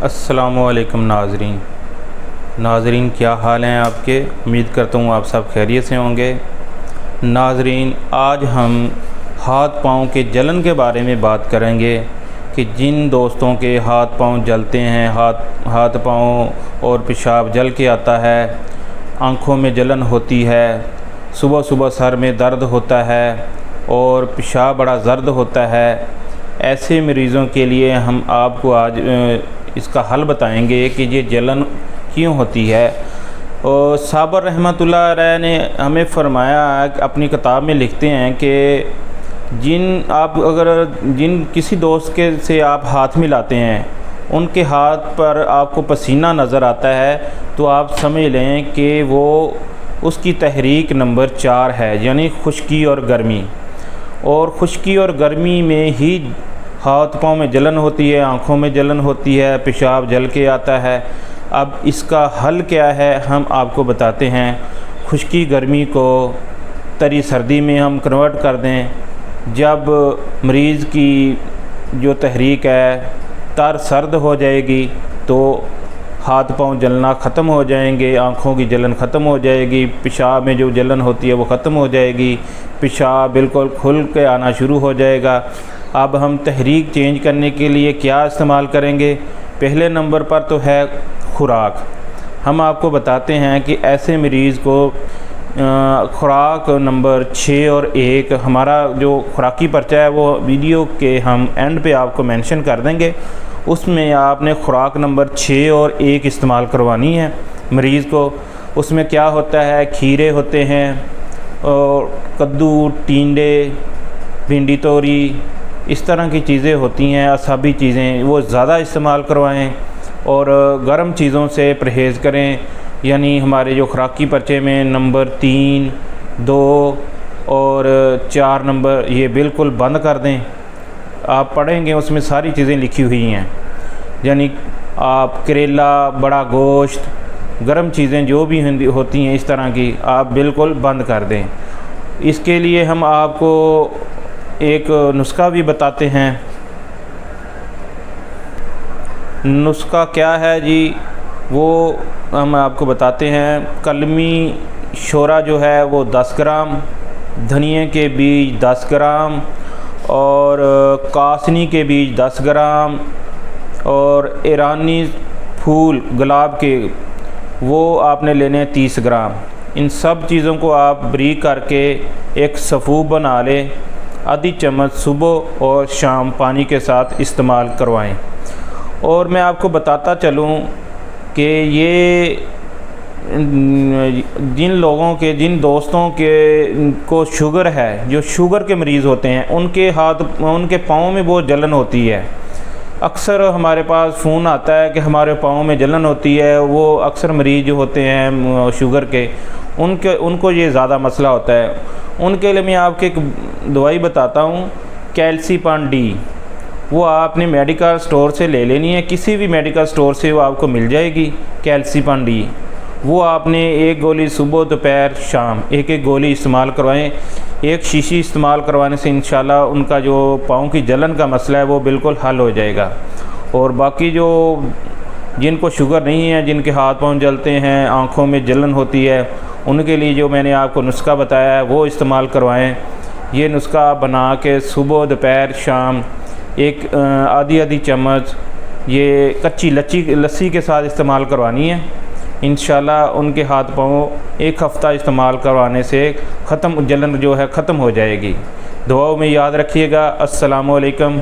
السلام علیکم ناظرین کیا حال ہیں آپ کے؟ امید کرتا ہوں آپ سب خیریت سے ہوں گے۔ ناظرین، آج ہم ہاتھ پاؤں کے جلن کے بارے میں بات کریں گے کہ جن دوستوں کے ہاتھ پاؤں جلتے ہیں، ہاتھ پاؤں اور پیشاب جل کے آتا ہے، آنکھوں میں جلن ہوتی ہے، صبح صبح سر میں درد ہوتا ہے اور پیشاب بڑا زرد ہوتا ہے، ایسے مریضوں کے لیے ہم آپ کو آج اس کا حل بتائیں گے کہ یہ جلن کیوں ہوتی ہے۔ اور صابر رحمۃ اللہ علیہ نے ہمیں فرمایا، اپنی کتاب میں لکھتے ہیں کہ جن کسی دوست سے آپ ہاتھ ملاتے ہیں، ان کے ہاتھ پر آپ کو پسینہ نظر آتا ہے تو آپ سمجھ لیں کہ وہ اس کی تحریک نمبر 4 ہے، یعنی خشکی اور گرمی۔ اور خشکی اور گرمی میں ہی ہاتھ پاؤں میں جلن ہوتی ہے، آنکھوں میں جلن ہوتی ہے، پیشاب جل کے آتا ہے۔ اب اس کا حل کیا ہے، ہم آپ کو بتاتے ہیں۔ خشکی گرمی کو تری سردی میں ہم کنورٹ کر دیں۔ جب مریض کی جو تحریک ہے تر سرد ہو جائے گی تو ہاتھ پاؤں جلنا ختم ہو جائیں گے، آنکھوں کی جلن ختم ہو جائے گی، پیشاب میں جو جلن ہوتی ہے وہ ختم ہو جائے گی، پیشاب بالکل کھل کے آنا شروع ہو جائے گا۔ اب ہم تحریک چینج کرنے کے لیے کیا استعمال کریں گے؟ پہلے نمبر پر تو ہے خوراک۔ ہم آپ کو بتاتے ہیں کہ ایسے مریض کو خوراک نمبر 6 اور 1، ہمارا جو خوراکی پرچہ ہے وہ ویڈیو کے ہم اینڈ پہ آپ کو مینشن کر دیں گے، اس میں آپ نے خوراک نمبر 6 اور 1 استعمال کروانی ہے مریض کو۔ اس میں کیا ہوتا ہے، کھیرے ہوتے ہیں اور کدو، ٹینڈے، بھنڈی توری، اس طرح کی چیزیں ہوتی ہیں، اعصابی چیزیں، وہ زیادہ استعمال کروائیں اور گرم چیزوں سے پرہیز کریں۔ یعنی ہمارے جو خوراکی پرچے میں نمبر 3، 2 اور 4 نمبر یہ بالکل بند کر دیں۔ آپ پڑھیں گے اس میں ساری چیزیں لکھی ہوئی ہیں، یعنی آپ کریلا، بڑا گوشت، گرم چیزیں جو بھی ہوتی ہیں اس طرح کی آپ بالکل بند کر دیں۔ اس کے لیے ہم آپ کو ایک نسخہ بھی بتاتے ہیں۔ نسخہ کیا ہے جی، وہ ہم آپ کو بتاتے ہیں۔ کلمی شورا جو ہے وہ 10 گرام، دھنیے کے بیج 10 گرام اور کاسنی کے بیج 10 گرام اور ایرانی پھول گلاب کے وہ آپ نے لینے 30 گرام۔ ان سب چیزوں کو آپ بریک کر کے ایک سفوف بنا لیں، آدھی چمچ صبح اور شام پانی کے ساتھ استعمال کروائیں۔ اور میں آپ کو بتاتا چلوں کہ یہ جن دوستوں کو شوگر ہے، جو شوگر کے مریض ہوتے ہیں، ان کے پاؤں میں بہت جلن ہوتی ہے۔ اکثر ہمارے پاس فون آتا ہے کہ ہمارے پاؤں میں جلن ہوتی ہے۔ وہ اکثر مریض جو ہوتے ہیں شوگر کے، ان کو یہ زیادہ مسئلہ ہوتا ہے۔ ان کے لیے میں آپ کے ایک دوائی بتاتا ہوں، کیلسی-پان ڈی۔ وہ آپ نے میڈیکل سٹور سے لے لینی ہے، کسی بھی میڈیکل سٹور سے وہ آپ کو مل جائے گی کیلسی-پان ڈی۔ وہ آپ نے 1 گولی صبح، دوپہر، شام 1 گولی استعمال کروائیں۔ 1 شیشی استعمال کروانے سے انشاءاللہ ان کا جو پاؤں کی جلن کا مسئلہ ہے وہ بالکل حل ہو جائے گا۔ اور باقی جن کو شوگر نہیں ہے، جن کے ہاتھ پاؤں جلتے ہیں، آنکھوں میں جلن ہوتی ہے، ان کے لیے جو میں نے آپ کو نسخہ بتایا ہے وہ استعمال کروائیں۔ یہ نسخہ بنا کے صبح، دوپہر، شام آدھی چمچ یہ کچی لسی کے ساتھ استعمال کروانی ہے۔ انشاءاللہ ان کے ہاتھ پاؤں 1 ہفتہ استعمال کروانے سے جلن جو ہے ختم ہو جائے گی۔ دعاؤں میں یاد رکھیے گا۔ السلام علیکم۔